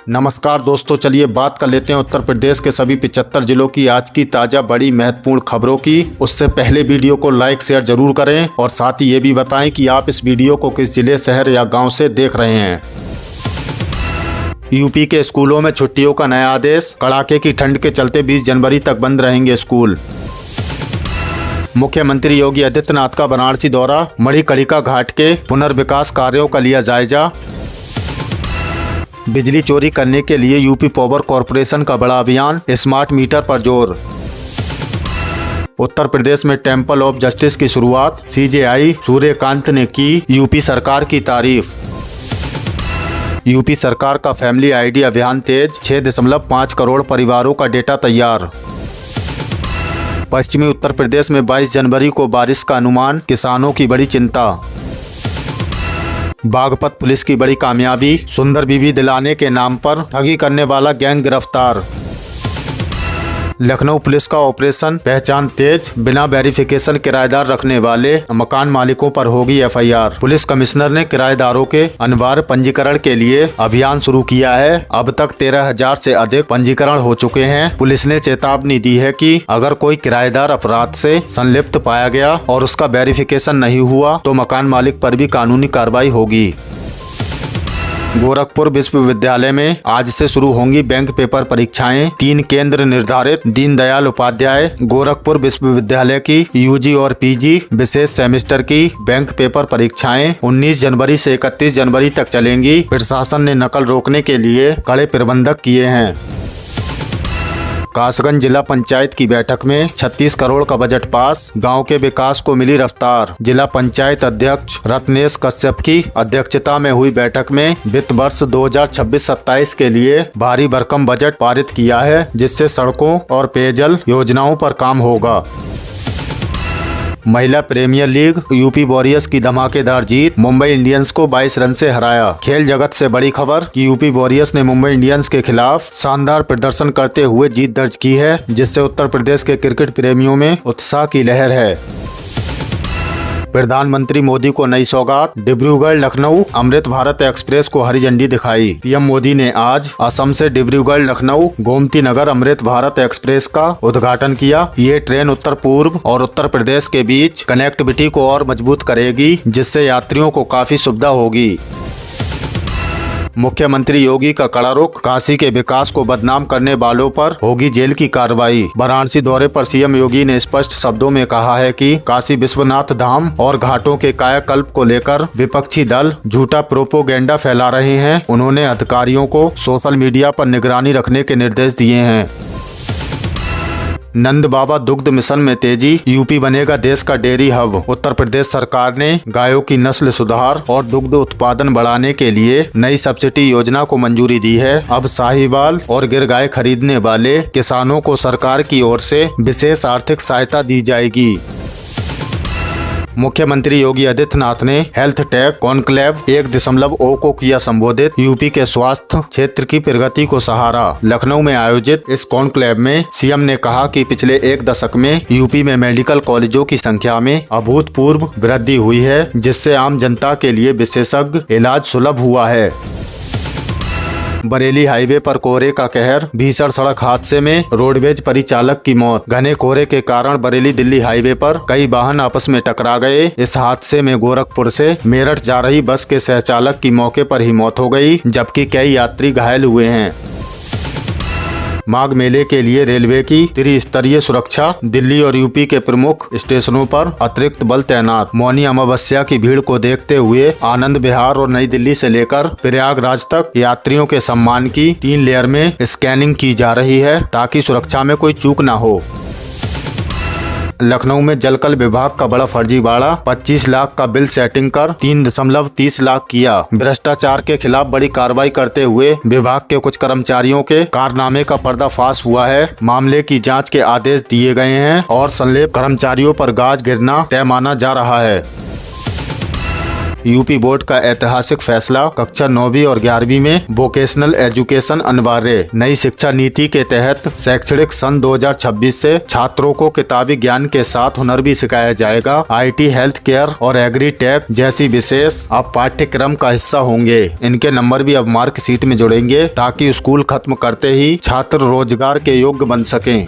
नमस्कार दोस्तों, चलिए बात कर लेते हैं उत्तर प्रदेश के सभी 75 जिलों की आज की ताज़ा बड़ी महत्वपूर्ण खबरों की। उससे पहले वीडियो को लाइक शेयर जरूर करें और साथ ही ये भी बताएं कि आप इस वीडियो को किस जिले, शहर या गांव से देख रहे हैं। यूपी के स्कूलों में छुट्टियों का नया आदेश। कड़ाके की ठंड के चलते 20 जनवरी तक बंद रहेंगे स्कूल। मुख्यमंत्री योगी आदित्यनाथ का वाराणसी दौरा। मणिकर्णिका घाट के पुनर्विकास कार्यों का लिया जायजा। बिजली चोरी करने के लिए यूपी पावर कॉरपोरेशन का बड़ा अभियान। स्मार्ट मीटर पर जोर। उत्तर प्रदेश में टेम्पल ऑफ जस्टिस की शुरुआत। सीजेआई सूर्यकांत ने की यूपी सरकार की तारीफ। यूपी सरकार का फैमिली आईडी अभियान तेज। 6.5 करोड़ परिवारों का डेटा तैयार। पश्चिमी उत्तर प्रदेश में 22 जनवरी को बारिश का अनुमान। किसानों की बड़ी चिंता। बागपत पुलिस की बड़ी कामयाबी। सुंदर बीवी दिलाने के नाम पर ठगी करने वाला गैंग गिरफ्तार। लखनऊ पुलिस का ऑपरेशन पहचान तेज। बिना वेरिफिकेशन किराएदार रखने वाले मकान मालिकों पर होगी एफआईआर। पुलिस कमिश्नर ने किराएदारों के अनिवार्य पंजीकरण के लिए अभियान शुरू किया है। अब तक 13,000 से अधिक पंजीकरण हो चुके हैं। पुलिस ने चेतावनी दी है कि अगर कोई किराएदार अपराध से संलिप्त पाया गया और उसका वेरिफिकेशन नहीं हुआ तो मकान मालिक पर भी कानूनी कार्रवाई होगी। गोरखपुर विश्वविद्यालय में आज से शुरू होंगी बैंक पेपर परीक्षाएं। 3 केंद्र निर्धारित। दीनदयाल उपाध्याय गोरखपुर विश्वविद्यालय की यूजी और पीजी विशेष सेमेस्टर की बैंक पेपर परीक्षाएं 19 जनवरी से 31 जनवरी तक चलेंगी। प्रशासन ने नकल रोकने के लिए कड़े प्रबंध किए हैं। कासगंज जिला पंचायत की बैठक में 36 करोड़ का बजट पास। गांव के विकास को मिली रफ्तार। जिला पंचायत अध्यक्ष रत्नेश कश्यप की अध्यक्षता में हुई बैठक में वित्त वर्ष 2026-27 के लिए भारी भरकम बजट पारित किया है, जिससे सड़कों और पेयजल योजनाओं पर काम होगा। महिला प्रीमियर लीग यूपी वॉरियर्स की धमाकेदार जीत। मुंबई इंडियंस को 22 रन से हराया। खेल जगत से बड़ी खबर कि यूपी वॉरियर्स ने मुंबई इंडियंस के खिलाफ शानदार प्रदर्शन करते हुए जीत दर्ज की है, जिससे उत्तर प्रदेश के क्रिकेट प्रेमियों में उत्साह की लहर है। प्रधानमंत्री मोदी को नई सौगात। डिब्रूगढ़ लखनऊ अमृत भारत एक्सप्रेस को हरी झंडी दिखाई। पीएम मोदी ने आज असम से डिब्रूगढ़ लखनऊ गोमती नगर अमृत भारत एक्सप्रेस का उद्घाटन किया। ये ट्रेन उत्तर पूर्व और उत्तर प्रदेश के बीच कनेक्टिविटी को और मजबूत करेगी, जिससे यात्रियों को काफी सुविधा होगी। मुख्यमंत्री योगी का कड़ा रुख। काशी के विकास को बदनाम करने वालों पर होगी जेल की कार्रवाई। वाराणसी दौरे पर सीएम योगी ने स्पष्ट शब्दों में कहा है कि काशी विश्वनाथ धाम और घाटों के कायाकल्प को लेकर विपक्षी दल झूठा प्रोपोगेंडा फैला रहे हैं। उन्होंने अधिकारियों को सोशल मीडिया पर निगरानी रखने के निर्देश दिए हैं। नंद बाबा दुग्ध मिशन में तेजी। यूपी बनेगा देश का डेयरी हब। उत्तर प्रदेश सरकार ने गायों की नस्ल सुधार और दुग्ध उत्पादन बढ़ाने के लिए नई सब्सिडी योजना को मंजूरी दी है। अब साहिवाल और गिर गाय खरीदने वाले किसानों को सरकार की ओर से विशेष आर्थिक सहायता दी जाएगी। मुख्यमंत्री योगी आदित्यनाथ ने हेल्थ टेक कॉन्क्लेव 1.0 को किया संबोधित। यूपी के स्वास्थ्य क्षेत्र की प्रगति को सहारा। लखनऊ में आयोजित इस कॉन्क्लेव में सीएम ने कहा कि पिछले 1 दशक में यूपी में मेडिकल कॉलेजों की संख्या में अभूतपूर्व वृद्धि हुई है, जिससे आम जनता के लिए विशेषज्ञ इलाज सुलभ हुआ है। बरेली हाईवे पर कोहरे का कहर। भीषण सड़क हादसे में रोडवेज परिचालक की मौत। घने कोहरे के कारण बरेली दिल्ली हाईवे पर कई वाहन आपस में टकरा गए। इस हादसे में गोरखपुर से मेरठ जा रही बस के सहचालक की मौके पर ही मौत हो गई, जबकि कई यात्री घायल हुए हैं। माघ मेले के लिए रेलवे की त्रिस्तरीय सुरक्षा। दिल्ली और यूपी के प्रमुख स्टेशनों पर अतिरिक्त बल तैनात। मौनी अमावस्या की भीड़ को देखते हुए आनंद विहार और नई दिल्ली से लेकर प्रयागराज तक यात्रियों के सम्मान की 3 लेयर में स्कैनिंग की जा रही है, ताकि सुरक्षा में कोई चूक न हो। लखनऊ में जलकल विभाग का बड़ा फर्जीवाड़ा। 25 लाख का बिल सेटिंग कर 3.30 लाख किया। भ्रष्टाचार के खिलाफ बड़ी कार्रवाई करते हुए विभाग के कुछ कर्मचारियों के कारनामे का पर्दाफाश हुआ है। मामले की जांच के आदेश दिए गए हैं और संलिप्त कर्मचारियों पर गाज गिरना तय माना जा रहा है। यूपी बोर्ड का ऐतिहासिक फैसला, कक्षा 9वीं और 11वीं में वोकेशनल एजुकेशन अनिवार्य। नई शिक्षा नीति के तहत शैक्षणिक सन 2026 से छात्रों को किताबी ज्ञान के साथ हुनर भी सिखाया जाएगा। IT, हेल्थ केयर और एग्री टेक जैसी विशेष अब पाठ्यक्रम का हिस्सा होंगे। इनके नंबर भी अब मार्कशीट में जुड़ेंगे ताकि स्कूल खत्म करते ही छात्र रोजगार के योग्य बन सकें।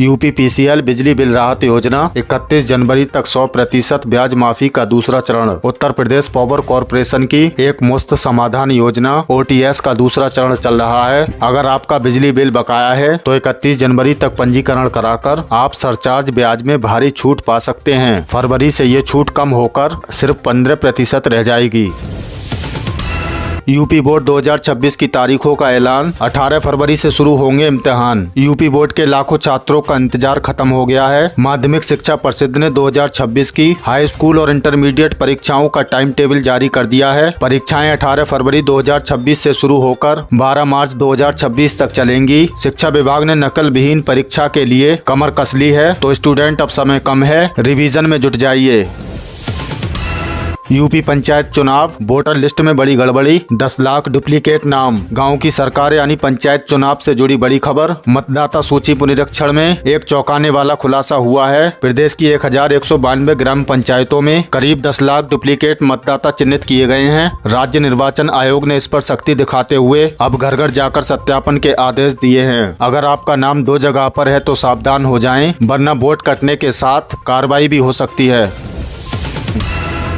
UPPCL बिजली बिल राहत योजना 31 जनवरी तक 100% ब्याज माफी का दूसरा चरण। उत्तर प्रदेश पावर कॉर्पोरेशन की एक मुफ्त समाधान योजना OTS का दूसरा चरण चल रहा है। अगर आपका बिजली बिल बकाया है तो 31 जनवरी तक पंजीकरण कराकर आप सरचार्ज ब्याज में भारी छूट पा सकते हैं। फरवरी से ये छूट कम होकर सिर्फ 15% रह जाएगी। यूपी बोर्ड 2026 की तारीखों का ऐलान। 18 फरवरी से शुरू होंगे इम्तिहान। यूपी बोर्ड के लाखों छात्रों का इंतजार खत्म हो गया है। माध्यमिक शिक्षा परिषद ने 2026 की हाई स्कूल और इंटरमीडिएट परीक्षाओं का टाइम टेबल जारी कर दिया है। परीक्षाएं 18 फरवरी 2026 से शुरू होकर 12 मार्च 2026 तक चलेंगी। शिक्षा विभाग ने नकल विहीन परीक्षा के लिए कमर कस ली है, तो स्टूडेंट अब समय कम है, रिवीजन में जुट जाइए। यूपी पंचायत चुनाव, वोटर लिस्ट में बड़ी गड़बड़ी, 10 लाख डुप्लीकेट नाम। गांव की सरकार यानी पंचायत चुनाव से जुड़ी बड़ी खबर। मतदाता सूची पुनरीक्षण में एक चौंकाने वाला खुलासा हुआ है। प्रदेश की 1192 ग्राम पंचायतों में करीब 10 लाख डुप्लीकेट मतदाता चिन्हित किए गए हैं। राज्य निर्वाचन आयोग ने इस पर सख्ती दिखाते हुए अब घर घर जाकर सत्यापन के आदेश दिए हैं। अगर आपका नाम 2 जगह पर है तो सावधान हो जाएं, वरना वोट कटने के साथ कार्रवाई भी हो सकती है।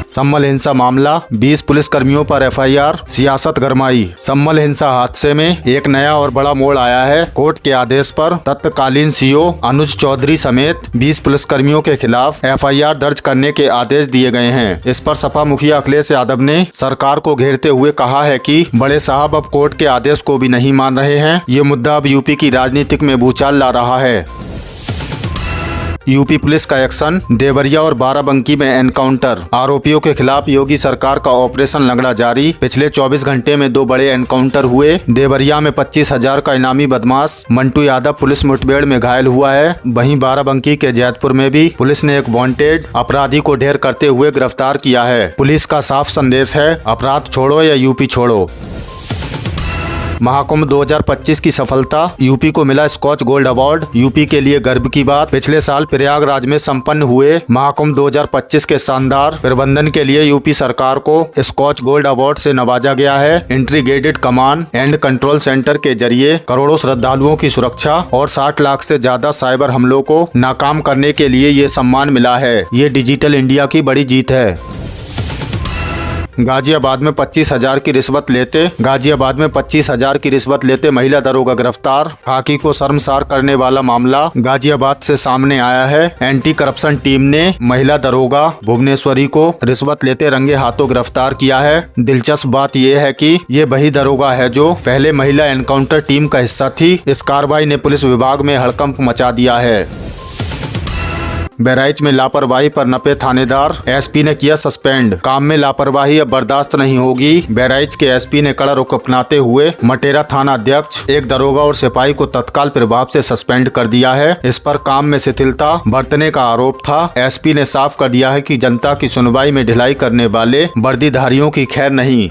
सम्मल हिंसा मामला, 20 पुलिसकर्मियों पर FIR, सियासत गरमाई। सम्मल हिंसा हादसे में एक नया और बड़ा मोड़ आया है। कोर्ट के आदेश पर तत्कालीन CO अनुज चौधरी समेत 20 पुलिसकर्मियों के खिलाफ FIR दर्ज करने के आदेश दिए गए हैं। इस पर सपा मुखिया अखिलेश यादव ने सरकार को घेरते हुए कहा है कि बड़े साहब अब कोर्ट के आदेश को भी नहीं मान रहे हैं। ये मुद्दा अब यूपी की राजनीति में भूचाल ला रहा है। यूपी पुलिस का एक्शन, देवरिया और बाराबंकी में एनकाउंटर। आरोपियों के खिलाफ योगी सरकार का ऑपरेशन लंगड़ा जारी। पिछले 24 घंटे में 2 बड़े एनकाउंटर हुए। देवरिया में 25,000 का इनामी बदमाश मंटू यादव पुलिस मुठभेड़ में घायल हुआ है। वहीं बाराबंकी के जैतपुर में भी पुलिस ने एक वांटेड अपराधी को ढेर करते हुए गिरफ्तार किया है। पुलिस का साफ संदेश है, अपराध छोड़ो या यूपी छोड़ो। महाकुंभ 2025 की सफलता, यूपी को मिला स्कॉच गोल्ड अवार्ड। यूपी के लिए गर्व की बात। पिछले साल प्रयागराज में संपन्न हुए महाकुंभ 2025 के शानदार प्रबंधन के लिए यूपी सरकार को स्कॉच गोल्ड अवार्ड से नवाजा गया है। Integrated command and control centre के जरिए करोड़ों श्रद्धालुओं की सुरक्षा और 60 लाख से ज्यादा साइबर हमलों को नाकाम करने के लिए ये सम्मान मिला है। ये डिजिटल इंडिया की बड़ी जीत है। गाजियाबाद में 25,000 की रिश्वत लेते महिला दरोगा गिरफ्तार। खाकी को शर्मसार करने वाला मामला गाजियाबाद से सामने आया है। एंटी करप्शन टीम ने महिला दरोगा भुवनेश्वरी को रिश्वत लेते रंगे हाथों गिरफ्तार किया है। दिलचस्प बात यह है कि ये वही दरोगा है जो पहले महिला एनकाउंटर टीम का हिस्सा थी। इस कार्रवाई ने पुलिस विभाग में हड़कंप मचा दिया है। बहराइच में लापरवाही पर नपे थानेदार, SP ने किया सस्पेंड। काम में लापरवाही अब बर्दाश्त नहीं होगी। बहराइच के SP ने कड़ा रुख अपनाते हुए मटेरा थाना अध्यक्ष, एक दरोगा और सिपाही को तत्काल प्रभाव से सस्पेंड कर दिया है। इस पर काम में शिथिलता बरतने का आरोप था। SP ने साफ कर दिया है कि जनता की सुनवाई में ढिलाई करने वाले वर्दीधारियों की खैर नहीं।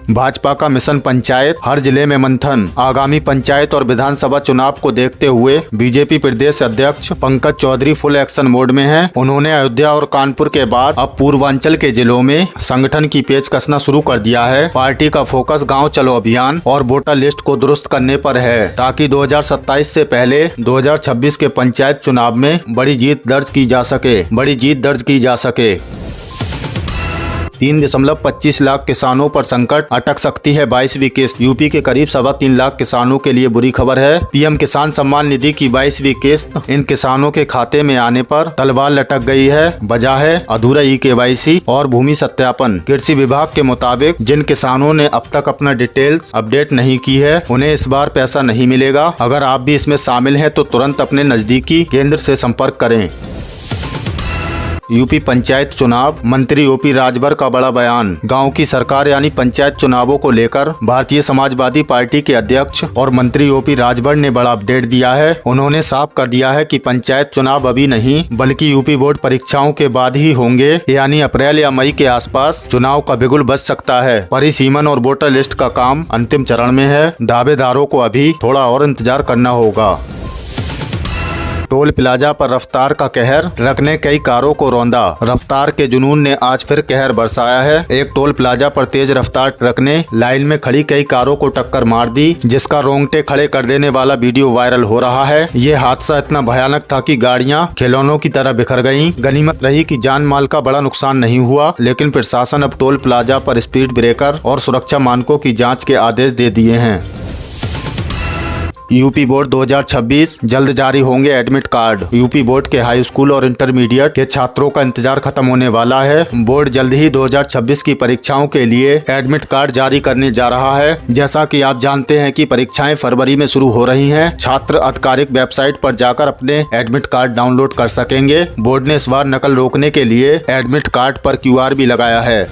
भाजपा का मिशन पंचायत, हर जिले में मंथन। आगामी पंचायत और विधानसभा चुनाव को देखते हुए बीजेपी प्रदेश अध्यक्ष Pankaj Chaudhary full action mode में हैं। उन्होंने अयोध्या और कानपुर के बाद अब पूर्वांचल के जिलों में संगठन की पेच कसना शुरू कर दिया है। पार्टी का फोकस गांव चलो अभियान और वोटर लिस्ट को दुरुस्त करने पर है, ताकि 2027 से पहले 2026 के पंचायत चुनाव में बड़ी जीत दर्ज की जा सके। 3.25 लाख किसानों पर संकट, अटक सकती है 22वीं किस्त। यूपी के करीब 3.25 लाख किसानों के लिए बुरी खबर है। PM किसान सम्मान निधि की 22वीं किस्त इन किसानों के खाते में आने पर तलवार लटक गई है। वजह है अधूरा EKYC और भूमि सत्यापन। कृषि विभाग के मुताबिक जिन किसानों ने अब तक अपना डिटेल्स अपडेट नहीं की है, उन्हें इस बार पैसा नहीं मिलेगा। अगर आप भी इसमें शामिल हैं तो तुरंत अपने नजदीकी केंद्र से संपर्क करें। यूपी पंचायत चुनाव, मंत्री ओपी राजभर का बड़ा बयान। गांव की सरकार यानी पंचायत चुनावों को लेकर भारतीय समाजवादी पार्टी के अध्यक्ष और मंत्री ओपी राजभर ने बड़ा अपडेट दिया है। उन्होंने साफ कर दिया है कि पंचायत चुनाव अभी नहीं बल्कि यूपी बोर्ड परीक्षाओं के बाद ही होंगे, यानी अप्रैल या मई के आसपास चुनाव का बिगुल बज सकता है। परिसीमन और वोटर लिस्ट का काम अंतिम चरण में है। दावेदारों को अभी थोड़ा और इंतजार करना होगा। टोल प्लाजा पर रफ्तार का कहर, ट्रक ने कई कारों को रौंदा। रफ्तार के जुनून ने आज फिर कहर बरसाया है। एक टोल प्लाजा पर तेज रफ्तार ट्रक ने लाइन में खड़ी कई कारों को टक्कर मार दी, जिसका रोंगटे खड़े कर देने वाला वीडियो वायरल हो रहा है। ये हादसा इतना भयानक था कि गाड़ियां खिलौनों की तरह बिखर गईं। गनीमत रही कि जान माल का बड़ा नुकसान नहीं हुआ, लेकिन प्रशासन अब टोल प्लाजा पर स्पीड ब्रेकर और सुरक्षा मानकों की जाँच के आदेश दे दिए हैं। यूपी बोर्ड 2026 जल्द जारी होंगे एडमिट कार्ड। यूपी बोर्ड के हाई स्कूल और इंटरमीडिएट के छात्रों का इंतजार खत्म होने वाला है। बोर्ड जल्द ही 2026 की परीक्षाओं के लिए एडमिट कार्ड जारी करने जा रहा है। जैसा कि आप जानते हैं कि परीक्षाएं फरवरी में शुरू हो रही हैं। छात्र आधिकारिक वेबसाइट पर जाकर अपने एडमिट कार्ड डाउनलोड कर सकेंगे। बोर्ड ने इस बार नकल रोकने के लिए एडमिट कार्ड पर QR भी लगाया है।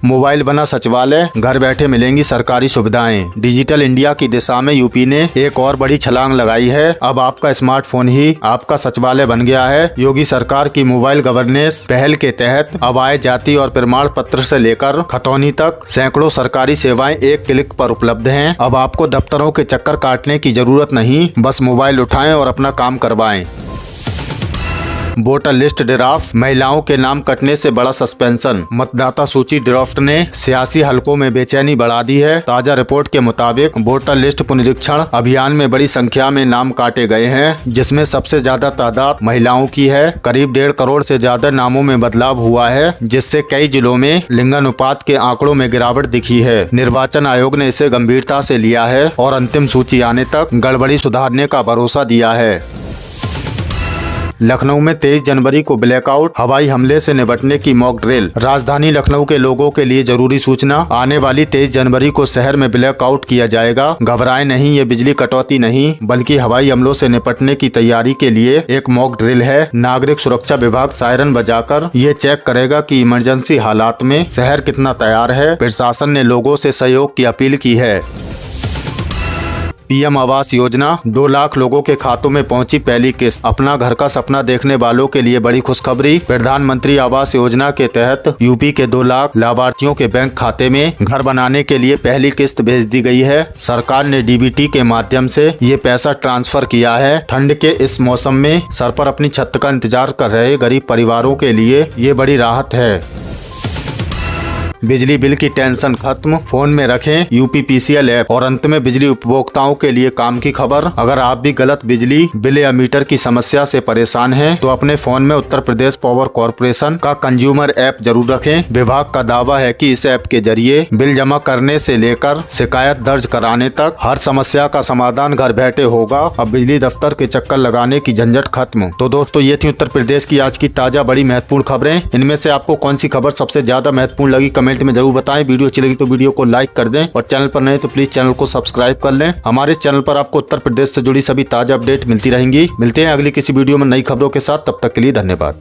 मोबाइल बना सचिवालय, घर बैठे मिलेंगी सरकारी सुविधाएं। डिजिटल इंडिया की दिशा में यूपी ने एक और बड़ी छलांग लगाई है। अब आपका स्मार्टफोन ही आपका सचिवालय बन गया है। योगी सरकार की मोबाइल गवर्नेंस पहल के तहत अब आय, जाति और प्रमाण पत्र से लेकर खतौनी तक सैकड़ों सरकारी सेवाएं एक क्लिक पर उपलब्ध हैं। अब आपको दफ्तरों के चक्कर काटने की जरूरत नहीं, बस मोबाइल उठाएं और अपना काम करवाएं। वोटर लिस्ट ड्राफ्ट, महिलाओं के नाम कटने से बड़ा सस्पेंशन। मतदाता सूची ड्राफ्ट ने सियासी हलकों में बेचैनी बढ़ा दी है। ताजा रिपोर्ट के मुताबिक वोटर लिस्ट पुनरीक्षण अभियान में बड़ी संख्या में नाम काटे गए हैं, जिसमें सबसे ज्यादा तादाद महिलाओं की है। करीब 1.5 करोड़ से ज्यादा नामों में बदलाव हुआ है, जिससे कई जिलों में लिंगानुपात के आंकड़ों में गिरावट दिखी है। निर्वाचन आयोग ने इसे गंभीरता से लिया है और अंतिम सूची आने तक गड़बड़ी सुधारने का भरोसा दिया है। लखनऊ में 23 जनवरी को ब्लैकआउट, हवाई हमले से निपटने की मॉक ड्रिल। राजधानी लखनऊ के लोगों के लिए जरूरी सूचना, आने वाली 23 जनवरी को शहर में ब्लैकआउट किया जाएगा। घबराएं नहीं, ये बिजली कटौती नहीं बल्कि हवाई हमलों से निपटने की तैयारी के लिए एक मॉक ड्रिल है। नागरिक सुरक्षा विभाग सायरन बजाकर ये चेक करेगा कि इमरजेंसी हालात में शहर कितना तैयार है। प्रशासन ने लोगों से सहयोग की अपील की है। PM आवास योजना, 2 लाख लोगों के खातों में पहुंची पहली किस्त। अपना घर का सपना देखने वालों के लिए बड़ी खुशखबरी। प्रधानमंत्री आवास योजना के तहत यूपी के 2 लाख लाभार्थियों के बैंक खाते में घर बनाने के लिए पहली किस्त भेज दी गई है। सरकार ने DBT के माध्यम से ये पैसा ट्रांसफर किया है। ठंड के इस मौसम में सर पर अपनी छत का इंतजार कर रहे गरीब परिवारों के लिए ये बड़ी राहत है। बिजली बिल की टेंशन खत्म, फोन में रखें UPPCL ऐप। और अंत में बिजली उपभोक्ताओं के लिए काम की खबर। अगर आप भी गलत बिजली बिल या मीटर की समस्या से परेशान हैं, तो अपने फोन में उत्तर प्रदेश पावर कॉर्पोरेशन का कंज्यूमर ऐप जरूर रखें। विभाग का दावा है कि इस ऐप के जरिए बिल जमा करने से लेकर शिकायत दर्ज कराने तक हर समस्या का समाधान घर बैठे होगा। अब बिजली दफ्तर के चक्कर लगाने की झंझट खत्म। तो दोस्तों, ये थी उत्तर प्रदेश की आज की ताजा बड़ी महत्वपूर्ण खबरें। इनमें से आपको कौन सी खबर सबसे ज्यादा महत्वपूर्ण लगी, कमेंट में जरूर बताएं। वीडियो अच्छी लगी तो वीडियो को लाइक कर दें और चैनल पर नए तो प्लीज चैनल को सब्सक्राइब कर लें। हमारे इस चैनल पर आपको उत्तर प्रदेश से जुड़ी सभी ताजा अपडेट मिलती रहेंगी। मिलते हैं अगली किसी वीडियो में नई खबरों के साथ। तब तक के लिए धन्यवाद।